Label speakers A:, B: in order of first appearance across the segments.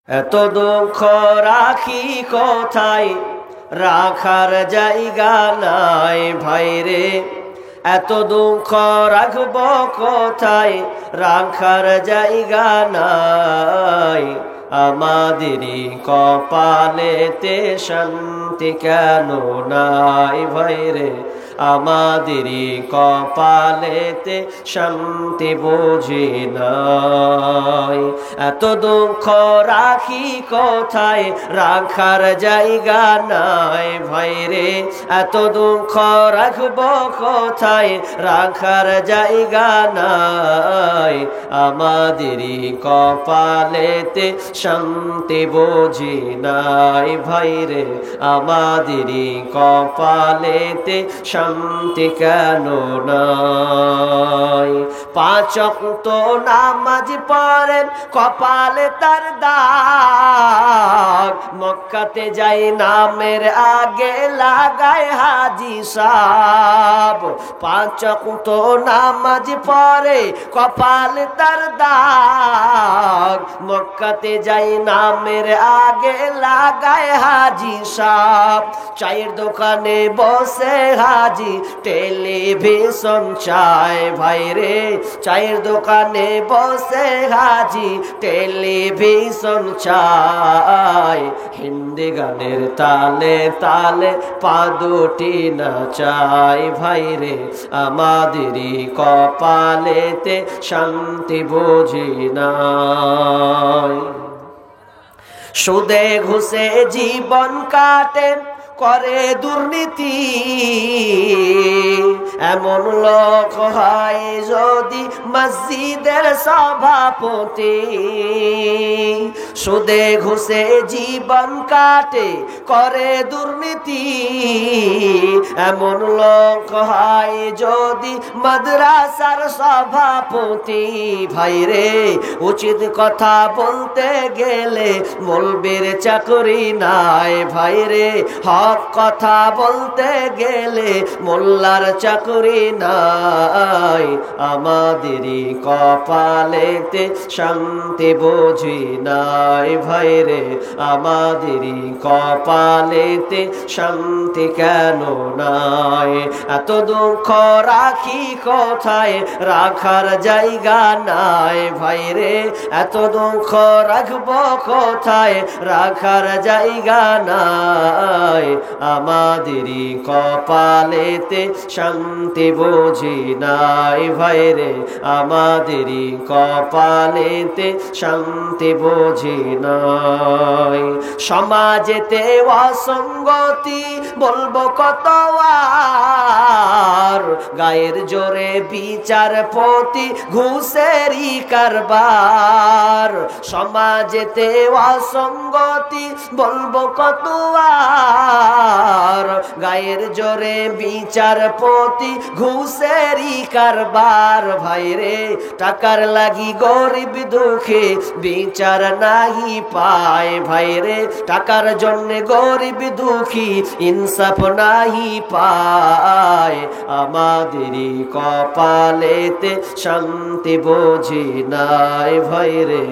A: এত দুঃখ রাখি কোথায়, রাখার জায়গা নাই ভাইরে। এত দুঃখ রাখব কোথায়, রাখার জায়গা নাই। আমাদেরই কপালেতে শান্তি কেন নাই ভাইরে। আমাদেরই কপালেতে শান্তি বুঝি নাই। এত দুঃখ রাখি কোথায়, রাখার জায়গা নাই ভাইরে। এত দুঃখ রাখব কোথায়, রাখার জায়গা নাই। আমাদেরই কপালেতে শান্তি বুঝি নাই ভাইরে। আমাদেরই কপালেতে শান্তি কেন নাই। পাঁচ ওয়াক্ত নামাজ পড়েন, কপালে তার দাগ। মক্কাতে যাই নামের আগে লাগায় হাজি সাহেব। পাঁচ ওয়াক্ত নামাজ পড়ে, কপালে তার দাগ। মক্কাতে যাই নামের আগে লাগায় হাজি সাহেব। চায়ের দোকানে বসে হাজি টেলিভিশন চায় ভাইরে। চায়ের দোকানে বসে হাজি টেলিভিশন চায়। হিন্দি গানের তালে তালে পা দুটি নাচায় ভাইরে। আমাদেরই কপালেতে শান্তি বুঝি নাই। সুদে ঘুষে জীবন কাটে, করে দুর্নীতি। এমন লোক হয় যদি মসজিদের সভাপতি। সুদে ঘুষে জীবন কাটে, করে দুর্নীতি। এমন লোক হয় যদি মাদ্রাসার সভাপতি ভাইরে। উচিত কথা বলতে গেলে মৌলবীর চাকরি নাই ভাইরে। হক কথা বলতে গেলে মোল্লার চাকরি নাই। আমাদেরই কপালেতে শান্তি বুঝি নাই ভাইরে। আমাদেরই কপালেতে শান্তি কেন নাই। এত দুঃখ রাখি কোথায়, রাখার জায়গা নাই ভাইরে। এত দুঃখ রাখব কোথায়, রাখার জায়গা নাই। আমাদেরই কপালেতে শান্তি বুঝি নাই ভাইরে। আমাদেরই কপালেতে শান্তি বুঝি নাই। সমাজেতে অসঙ্গতি বলবো কত আর। গায়ের জোরে বিচারপতি ঘুষেরই কারবার। সমাজেতে অসঙ্গতি বলবো কত আর। গায়ের জোরে বিচারপতি ঘুষেরই কারবার ভাইরে। টাকার লাগি গরিব দুঃখে বিচার নাহি পায় ভাইরে। টাকার জন্য গরিব দুঃখী ইনসাফ নাহি পায়। আমাদেরই কপালেতে শান্তি বুঝি নাই ভাইরে।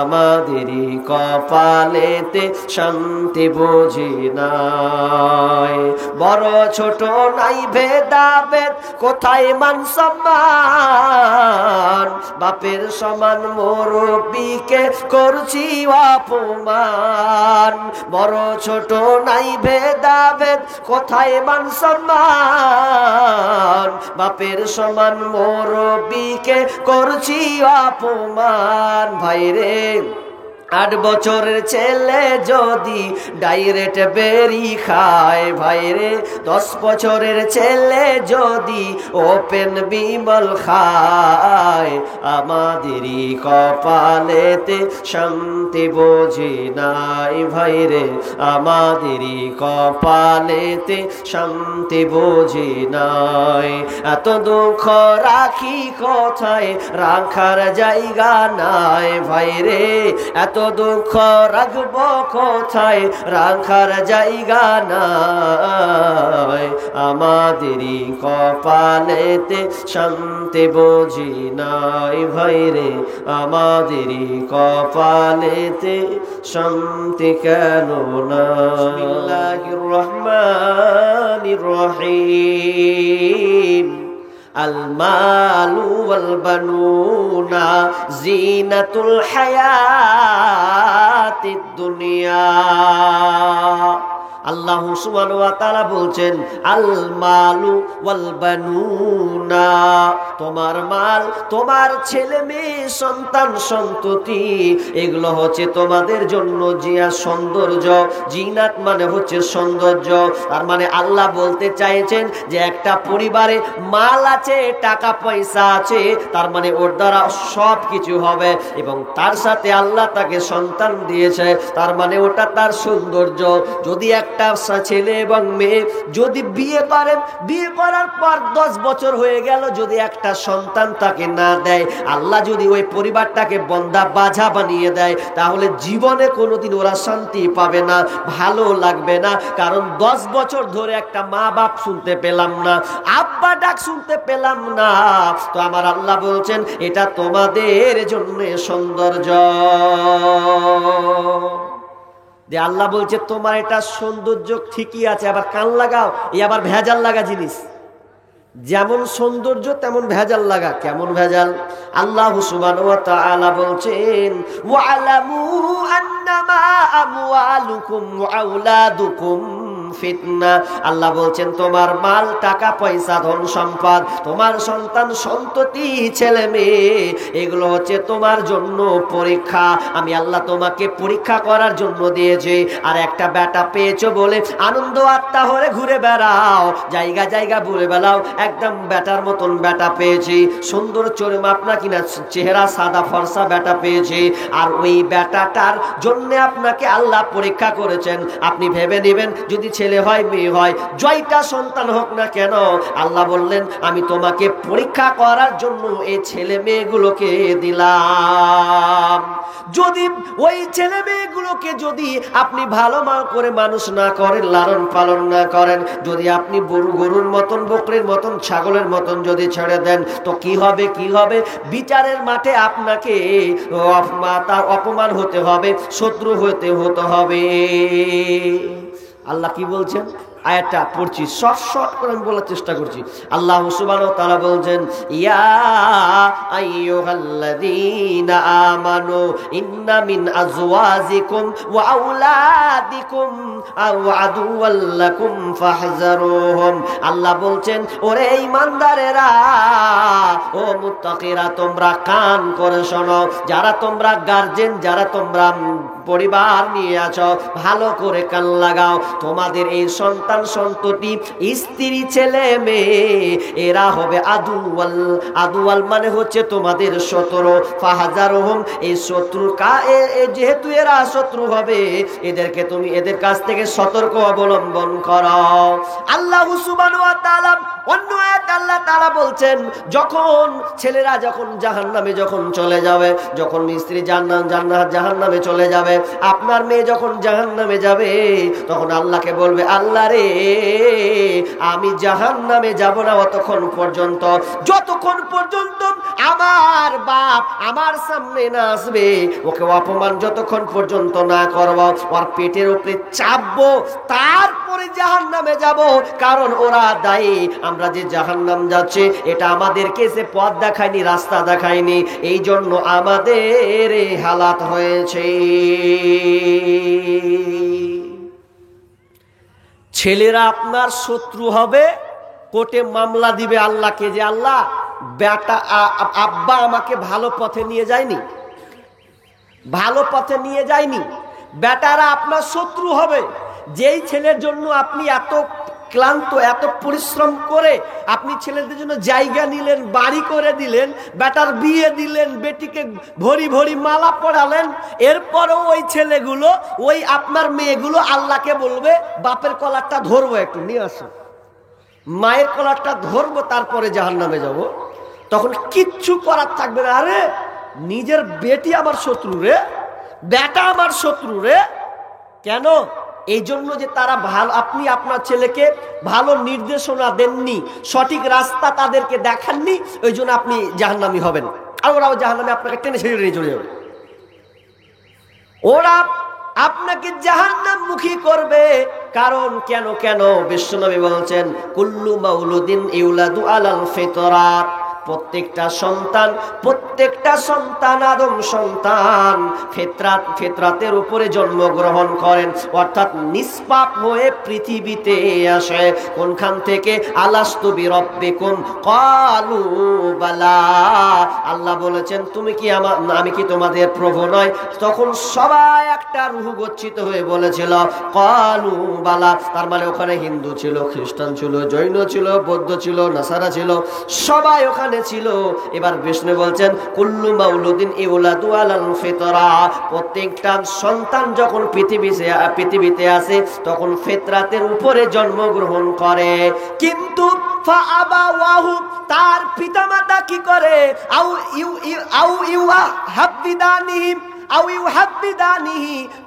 A: আমাদেরই কপালেতে শান্তি বুঝি নাই। বড় ছোট নাই ভেদাভেদ, কোথায় মান সম্মান। বাপের সমান মুরব্বিকে করছি অপমান। বড় ছোট নাই ভেদাভেদ, কোথায় মান সম্মান। বাপের সমান মুরব্বিকে করছি অপমান ভাইরে। 8 বছরের ছেলে যদি ডাইরেক্ট বেরি খায় ভাইরে। 10 বছরের ছেলে যদি ওপেন বিমল খায়। আমাদেরই কপালেতে শান্তি বুঝি নাই ভাইরে। আমাদেরই কপালেতে শান্তি বুঝি নাই। এত দুঃখ রাখি কোথায়, রাখার জায়গা নাই ভাইরে। এত এত দুঃখ রাখবো কোথায়, রাখার জায়গা নাই, আমাদেরই কপালেতে শান্তি বুঝি নাই ভাইরে, আমাদেরই কপালেতে শান্তি কেন না। বিসমিল্লাহির রহমানির রহিম। আল মালু ওয়াল বানুনা জিনাতুল হায়াতিদ দুনিয়া। আল্লাহ সুবহানাহু ওয়া তাআলা বলছেন আল মালু ওয়াল বানুনা, তোমার মাল, তোমার ছেলে মেয়ে, সন্তান সন্ততি, এগুলো হচ্ছে তোমাদের জন্য জিয়া সৌন্দর্য। জিনাত মানে হচ্ছে সৌন্দর্য। তার মানে আল্লাহ বলতে চাইছেন যে একটা পরিবারে মাল আছে, টাকা পয়সা আছে, তার মানে ওর দ্বারা সব কিছু হবে, এবং তার সাথে আল্লাহ তাকে সন্তান দিয়েছে, তার মানে ওটা তার সৌন্দর্য। যদি একটা ছেলে এবং মেয়ে যদি বিয়ে করেন, বিয়ে করার পর 10 বছর হয়ে গেল, যদি একটা সন্তান তাকে না দেয়, আল্লাহ যদি ওই পরিবারটাকে বন্ধা বাজা বানিয়ে দেয়, তাহলে জীবনে কোনোদিন ওরা শান্তি পাবে না, ভালো লাগবে না। কারণ 10 বছর ধরে একটা মা বাপ শুনতে পেলাম না, আব্বা ডাক শুনতে পেলাম না। তো আমার আল্লাহ বলছেন এটা তোমাদের জন্য সৌন্দর্য। যে আল্লাহ বলছে তোমার এটা সৌন্দর্য ঠিকই আছে, আবার কান লাগাও, এই আবার ভেজাল লাগা জিনিস। যেমন সৌন্দর্য তেমন ভেজাল লাগা। কেমন ভেজাল? আল্লাহ সুবহানাহু ওয়া তাআলা বলছেন ওয়ালামু আন্নামা আমওয়ালুকুম ওয়া আওলাদুকুম ফিতনা। আল্লাহ বলছেন তোমার মাল, টাকা পয়সা, ধন সম্পদ, তোমার সন্তান সন্ততি, ছেলে মেয়ে, এগুলো হচ্ছে তোমার জন্য পরীক্ষা। আমি আল্লাহ তোমাকে পরীক্ষা করার জন্য দিয়েছি। আর একটা বেটা পেয়েছো বলে আনন্দ আত্মা হয়ে ঘুরে বেড়াও, জায়গা জায়গা ঘুরে বেড়াও, একদম বেটার মতন বেটা পেয়েছি, সুন্দর চোরে মাপনা কিনা চেহারা, সাদা ফর্সা বেটা পেয়েছি। আর ওই বেটাটার জন্য আপনাকে আল্লাহ পরীক্ষা করেছেন। আপনি ভেবে নেবেন যদি ছেলে হয় মেয়ে হয়, জয়টা সন্তান হোক না কেন, আল্লাহ বললেন আমি তোমাকে পরীক্ষা করার জন্য এই ছেলে মেয়েগুলোকে দিলাম। যদি ওই ছেলে মেয়েগুলোকে যদি আপনি ভালো করে মানুষ না করেন, লালন পালন না করেন, যদি আপনি গরুর মতন, বকরির মতন, ছাগলের মতন যদি ছেড়ে দেন, তো কি হবে? কি হবে? বিচারের মাঠে আপনাকে তার অপমান হতে হবে, শত্রু হতে হবে। আল্লাহ কি বলছেন? আয়াতটা পড়ছি, শর্ট করে আমি বলার চেষ্টা করছি। আল্লাহ সুবহানাহু ওয়া তাআলা বলছেন ইয়া আইয়ুহাল্লাযীনা আমানু ইন্না মিন আজওয়াজিকুম ওয়া আওলাদিকুম আদুওয়াল লাকুম ফাহযারুহুম। আল্লাহ বলছেন ওরে ঈমানদারেরা, ও মুত্তাকিরা, তোমরা কান করে শোনো, যারা তোমরা গার্জিয়ান, যারা তোমরা পরিবার নিয়ে আছো, ভালো করে কান লাগাও। তোমাদের এই সন্তান সন্ততি, স্ত্রী, ছেলে মেয়ে, এরা হবে আদুয়াল মানে হচ্ছে তোমাদের শত্রু। ফাহযারুহুম, এই শত্রু যেহেতু এরা শত্রু হবে, এদেরকে তুমি এদের কাছ থেকে সতর্ক অবলম্বন করো। আল্লাহ সুবহানাহু ওয়া তাআলা অন্য এক আল্লাহ তাআলা বলছেন যখন ছেলেরা যখন জাহান্নামে যখন চলে যাবে, যখন স্ত্রী জাহান্নামে চলে যাবে, আপনার মেয়ে যখন জাহান্নামে যাবে, তখন আল্লাহকে বলবে আল্লাহ রে, আমি জাহান্নামে যাব না অতক্ষণ পর্যন্ত, যতক্ষণ পর্যন্ত আমার বাপ আমার সামনে না আসবে, ওকে অপমান যতক্ষণ পর্যন্ত না করব, ওর পেটের উপরে চাপবো, তারপরে জাহান্নামে যাব। কারণ ওরা দায়ী, আমরা যে জাহান্নাম যাচ্ছে এটা আমাদেরকে সে পথ দেখায়নি, রাস্তা দেখায়নি, এই জন্য আমাদের এই হালাত হয়েছে। ছেলেরা আপনার শত্রু হবে, কোর্টে মামলা দিবে আল্লাহকে যে আল্লাহ বেটা আব্বা আমাকে ভালো পথে নিয়ে যায়নি, ভালো পথে নিয়ে যায়নি। বেটারা আপনার শত্রু হবে। যেই ছেলের জন্য আপনি এত ক্লান্ত, এত পরিশ্রম করে আপনি ছেলেদের জন্য জায়গা নিলেন, বাড়ি করে দিলেন, বেটার বিয়ে দিলেন, বেটিকে ভরি ভরি মালা পরালেন, এরপরও ওই ছেলেগুলো, ওই আপনার মেয়েগুলো আল্লাহকে বলবে বাপের কলারটা ধরবো, একটু নিয়ে আসো, মায়ের কলারটা ধরবো, তারপরে জাহান্নামে যাব। তখন কিচ্ছু করার থাকবে না। আরে নিজের বেটি আমার শত্রু রে, বেটা আমার শত্রু রে। কেন? এই জন্য যে তারা ভালো, আপনি আপনার ছেলেকে ভালো নির্দেশনা দেননি, সঠিক রাস্তা তাদেরকে দেখাননি, ওই জন্য আপনি জাহান্নামী হবেন, আর ওরাও জাহান্নামে আপনাকে টেনে ছেড়ে নিয়ে চলে যাবে। ওরা আপনাকে জাহান্নামমুখী করবে। কারণ কেন বিশ্বনবী বলছেন কুল্লু মাউলুদিন ইউলাদু আলাল ফিতরাত, প্রত্যেকটা সন্তান আদম সন্তান ফিতরাতের উপরে জন্মগ্রহণ করেন, অর্থাৎ নিষ্পাপ হয়ে পৃথিবীতে আসে। কোনখান থেকে? আলাস্তু বিরব্বিকুম ক্বালু বালা। আল্লাহ বলেছেন আমি কি তোমাদের প্রভু নয়? তখন সবাই একটা রূহ গচ্ছিত হয়ে বলেছিল ক্বালু বালা। তার মানে ওখানে হিন্দু ছিল, খ্রিস্টান ছিল, জৈন ছিল, বৌদ্ধ ছিল, নাসারা ছিল, সবাই ওখানে ছিল। এবার বিষ্ণু বলছেন কুল্লু মাউলুদিন ইউলাদু আলাল ফিতরা, প্রত্যেকটা সন্তান যখন পৃথিবীতে আসে তখন ফিতরাতের উপরে জন্মগ্রহণ করে। কিন্তু ফাআবাওয়াহু, তার পিতামাতা কি করে?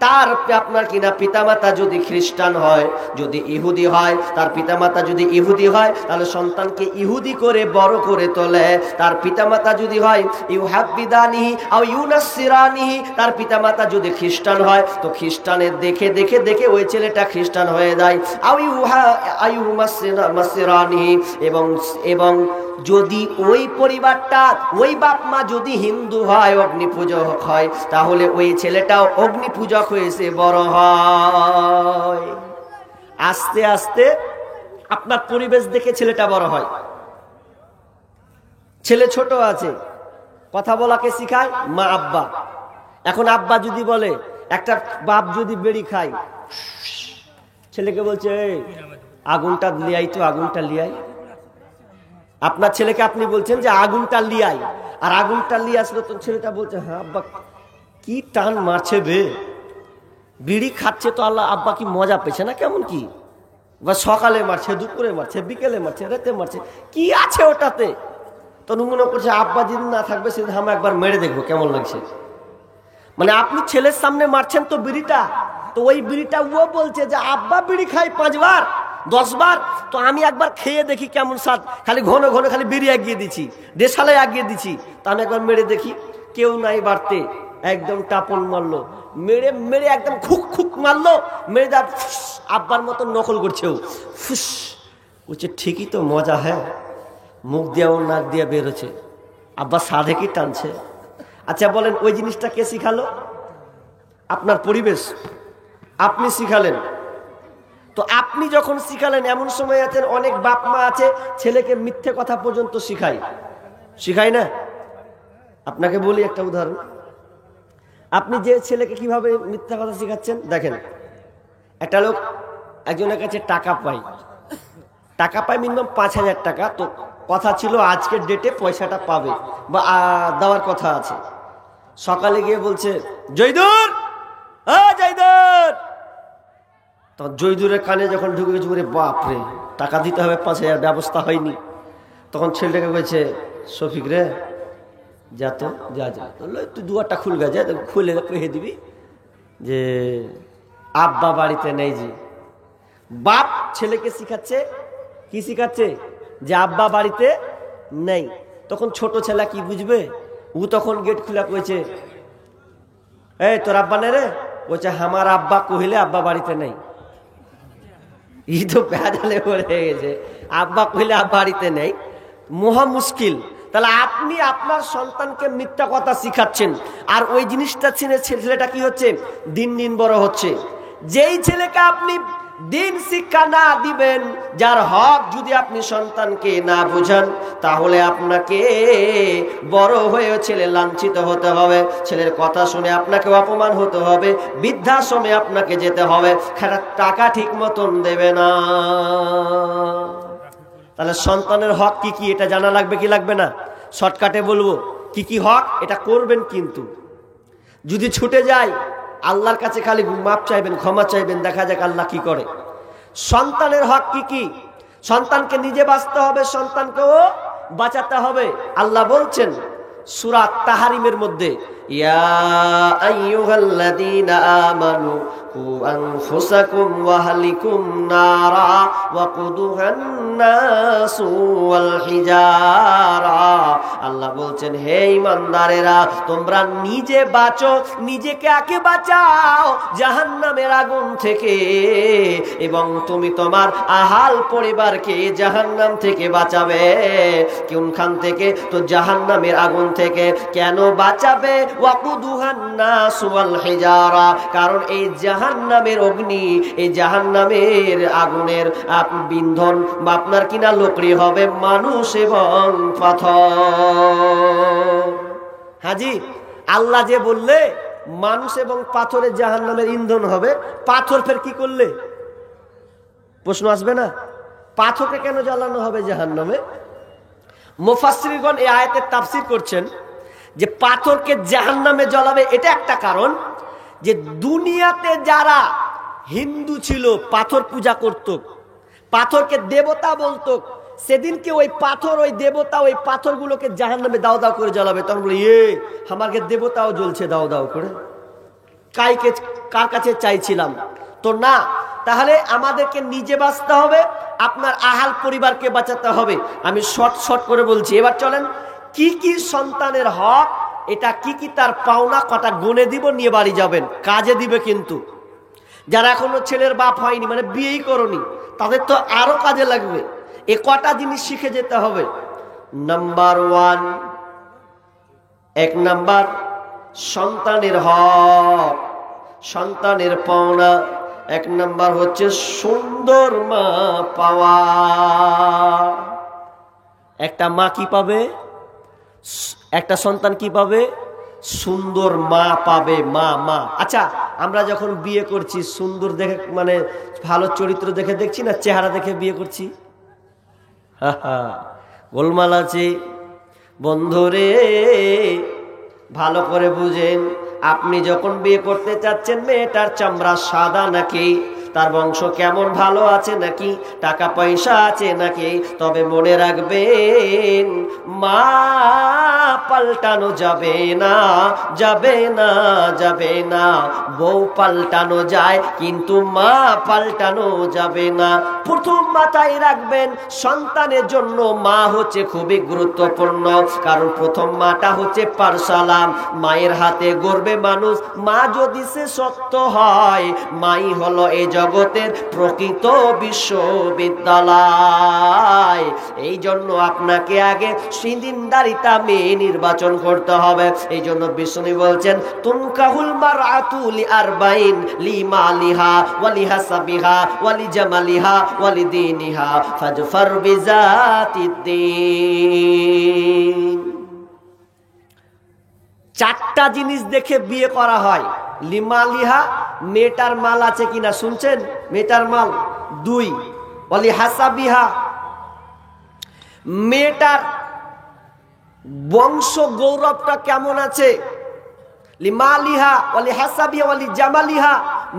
A: তার আপনার কিনা পিতামাতা যদি খ্রিস্টান হয়, যদি ইহুদি হয়, তার পিতামাতা যদি ইহুদি হয় তাহলে সন্তানকে ইহুদি করে বড় করে তোলে। তার পিতামাতা যদি হয় ইউহাব্বিদানিহি আও ইউনাসসিরানিহি, তার পিতামাতা যদি খ্রিস্টান হয় তো খ্রিস্টানের দেখে ওই ছেলেটা খ্রিস্টান হয়ে যায়। আইউমাসসিরানিহি, এবং যদি ওই পরিবারটা, ওই বাপ মা যদি হিন্দু হয়, অগ্নি পূজক হয়, তাহলে ওই ছেলেটাও অগ্নি পূজক হয়েছে বড় হয়। আস্তে আস্তে আপনার পরিবেশ দেখে ছেলেটা বড় হয়। ছেলে ছোট আছে, কথা বলাকে শিখায় মা আব্বা। এখন আব্বা যদি বলে, একটা বাপ যদি বেড়ি খায়, ছেলেকে বলছে আগুনটা লিয়াই, তো আগুনটা লিয়াই। আপনার ছেলেকে আপনি বলছেন যে আগুনটা লিয়াই, আর আগুনটা লিয়ে আসলো তো ছেলেটা বলছে হ্যাঁ আব্বা কি টান মারছে বে, বিড়ি খাচ্ছে তো আল্লাহ, আব্বা কি মজা পেয়েছে না কেমন কি, বা সকালে মারছে, দুপুরে মারছে, বিকেলে মারছে, রাতে মারছে, কি আছে ওটাতে? তো মনে করছে আব্বা যেদিন না থাকবে সেদিন আমরা একবার মেরে দেখবো কেমন লাগছে। মানে আপনি ছেলের সামনে মারছেন তো বিড়িটা, তো ওই বিড়িটা ও বলছে যে আব্বা বিড়ি খাই 5 বার 10 বার, তো আমি একবার খেয়ে দেখি কেমন স্বাদ, খালি ঘন খালি বিড়ি এগিয়ে দিচ্ছি, দেশালায় এগিয়ে দিচ্ছি, তা আমি একবার মেরে দেখি। কেউ নাই বাড়তে, একদম টাপন মারলো, মেরে একদম খুক মারলো, মেরে যা আব্বার মতো নকল করছে ও, ফুস বলছে ঠিকই তো মজা, হ্যাঁ মুখ দিয়ে ও নাক দিয়ে বেরোচ্ছে, আব্বা সাধে কি টানছে। আচ্ছা বলেন ওই জিনিসটা কে শিখালো? আপনার পরিবেশ, আপনি শিখালেন। তো আপনি যখন শিখালেন, এমন সময় আছেন অনেক বাপ মা আছে ছেলেকে মিথ্যে কথা পর্যন্ত শিখায় না। আপনাকে বলি একটা উদাহরণ, আপনি যে ছেলেকে কিভাবে মিথ্যা কথা শিখাচ্ছেন দেখেন। একটা লোক একজনের কাছে টাকা পায় মিনিমাম 5,000 টাকা, তো কথা ছিল আজকের ডেটে পয়সাটা পাবে বা দেওয়ার কথা আছে। সকালে গিয়ে বলছে জয়দুর, জয়দুর, তো জয়দুরের কানে যখন ঢুকে গেছে, বলে বাপরে টাকা দিতে হবে 5,000, ব্যবস্থা হয়নি। তখন ছেলেটাকে বলছে শফিক রে যা তো যা তুই দুয়ারটা খুলবে, যা খুলে কহে দিবি যে আব্বা বাড়িতে নেই। জি, বাপ ছেলেকে শিখাচ্ছে, কি শিখাচ্ছে? যে আব্বা বাড়িতে নেই। তখন ছোট ছেলে কি বুঝবে? ও তখন গেট খুলে কইছে এই তোর আব্বা নেই রে? বলছে আমার আব্বা কহিলে আব্বা বাড়িতে নেই। ই তো প্যাজালে পড়ে গেছে, আব্বা কহিলে আব্বা বাড়িতে নেই, মহা মুশকিল। তাহলে আপনি আপনার সন্তানকে মিথ্যা কথা শিখাচ্ছেন, আর ওই জিনিসটা ছেলেটা কি হচ্ছে? দিন বড় হচ্ছে। যেই ছেলেকে আপনি দিন শিক্ষা না দিবেন, যার হক যদি আপনি সন্তানকে না বুঝান, তাহলে আপনাকে বড় হয়ে ছেলে লাঞ্ছিত হতে হবে, ছেলের কথা শুনে আপনাকে অপমান হতে হবে, বৃদ্ধাশ্রমে আপনাকে যেতে হবে, টাকা ঠিক মতন দেবে না। তাহলে সন্তানের হক কি এটা জানা লাগবে কি লাগবে না? শর্টকাটে বলবো কি হক, এটা করবেন। কিন্তু যদি ছুটে যায়, আল্লাহর কাছে খালি মাপ চাইবেন, ক্ষমা চাইবেন, দেখা যাক আল্লাহ কি করে। সন্তানের হক কি? সন্তানকে নিজে বাঁচতে হবে, সন্তানকেও বাঁচাতে হবে। আল্লাহ বলছেন সূরা তাহরিমের মধ্যে, ইয়া আইয়ুহাল্লাযীনা আমানু কু আনফুসাকুম ওয়া আহলিকুম নারা ওয়াকুদুহান নাসু ওয়াল হিজারা। আল্লাহ বলছেন, হে ঈমানদারেরা, তোমরা নিজে বাঁচো, নিজেকে আগে বাঁচাও জাহান্নামের আগুন থেকে, এবং তুমি তোমার আহাল পরিবারকে জাহান্নাম থেকে বাঁচাবে। কোনখান থেকে? তো জাহান্নামের আগুন থেকে। কেন বাঁচাবে? ওয়াকুদুহান নাস ওয়াল হিজারা, কারণ এই জাহান্নামের অগ্নি, এই জাহান্নামের আগুনের ইন্ধন বা আপনার কিনা লকড়ি হবে মানুষ এবং পাথর। হাজি, আল্লাহ যে বললে মানুষ এবং পাথরের জাহান্নামের ইন্ধন হবে, পাথর ফের কি করলে? প্রশ্ন আসবে না? পাথরকে কেন জ্বালানো হবে জাহান্নামে? মুফাসসিরগণ এই আয়াতের তাফসীর করছেন যে পাথরকে জাহান্নামে জ্বালাবে এটা একটা কারণ, যে দুনিয়াতে যারা হিন্দু ছিল পাথর পূজা করত, পাথরকে দেবতা বলতো, সেদিনকে ওই পাথর, ওই দেবতা, ওই পাথরগুলোকে জাহান্নামে দাও দাও করে জ্বালাবে। তখন বলে, আমাকে দেবতাও জ্বলছে দাও দাও করে, কার কাছে চাইছিলাম তো না। তাহলে আমাদেরকে নিজে বাঁচতে হবে, আপনার আহাল পরিবারকে বাঁচাতে হবে। আমি শর্ট করে বলছি। এবার চলেন, কি কি সন্তানের হক, এটা কি কি তার পাওনা, কটা গুনে দিব, নিয়ে বাড়ি যাবেন, কাজে দিবে। কিন্তু যারা এখনো ছেলের বাপ হয়নি, মানে বিয়েই করনি, তাদের তো আরো কাজে লাগবে। এ কটা জিনিস শিখে যেতে হবে। নাম্বার 1, 1 নাম্বার, সন্তানের হক, সন্তানের পাওনা 1 নাম্বার হচ্ছে সুন্দর মা পাওয়া। একটা মা কি পাবে? একটা সন্তান কি পাবে? সুন্দর মা পাবে। মা। আচ্ছা, আমরা যখন বিয়ে করছি সুন্দর দেখে, মানে ভালো চরিত্র দেখে দেখছি না চেহারা দেখে বিয়ে করছি? গোলমাল আছে বন্ধুরে, ভালো করে বুঝেন। আপনি যখন বিয়ে করতে চাচ্ছেন, মেয়েটার চামড়া সাদা নাকি, তার বংশ কেমন, ভালো আছে নাকি, টাকা পয়সা আছে নাকি, তবে মনে রাখবেন মা পাল্টানো যাবে না, যাবে না, যাবে না। বউ পাল্টানো যায় কিন্তু মা পাল্টানো যাবে না। প্রথম মাথায় রাখবেন, সন্তানের জন্য মা হচ্ছে খুবই গুরুত্বপূর্ণ, কারণ প্রথম মাটা হচ্ছে পাঠশালা। মায়ের হাতে গড়বে মানুষ। মা যদি সে সত্য হয়, মাই হলো এই জগতের প্রকৃত বিশ্ববিদ্যালয়। এই জন্য আপনাকে আগে সিন্দিনদারিতা মেয়ে নির্বাচন করতে হবে। এই জন্য বিষ্ণু বলছেন, তুনকাহুল মারআতু লিআরবাইন, লিমালিহা ওয়া লিহাসাবিহা ওয়া লিজামালিহা ওয়া লিদীনিহা ফাজফার বিযাতিদ্দীন। 4টা জিনিস দেখে বিয়ে করা হয়। লিমালিহা, মেয়েটার মাল আছে কিনা, শুনছেন? মেয়েটার মাল। 2, ওয়ালি হাসাবিহা, মেয়েটার বংশ গৌরবটা কেমন আছে। লিমালিহা ওয়ালি হাসাবিহা ওয়ালি জামালিহা,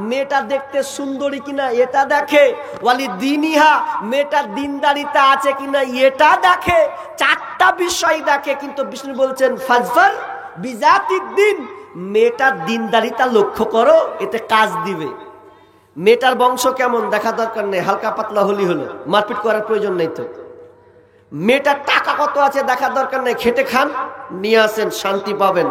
A: মেয়েটা দেখতে সুন্দরী কিনা এটা দেখে। ওয়ালি দীনিহা, মেয়েটার দিনদারিতা আছে কিনা এটা দেখে। 4টা বিষয় দেখে। কিন্তু বিষ্ণু বলছেন, ফাজফার বিজাতিদ্দীন, মেয়েটার দিনদারিতা লক্ষ্য করো, এতে কাজ দিবে। মেয়েটার বংশ কেমন দেখা দরকার নেই, হালকা পাতলা হলি হলো, মারপিট করার প্রয়োজন নেই। তো মেয়েটার টাকা কত আছে দেখা দরকার নেই, খেটে খান, নিয়ে আসেন, শান্তি পাবেন।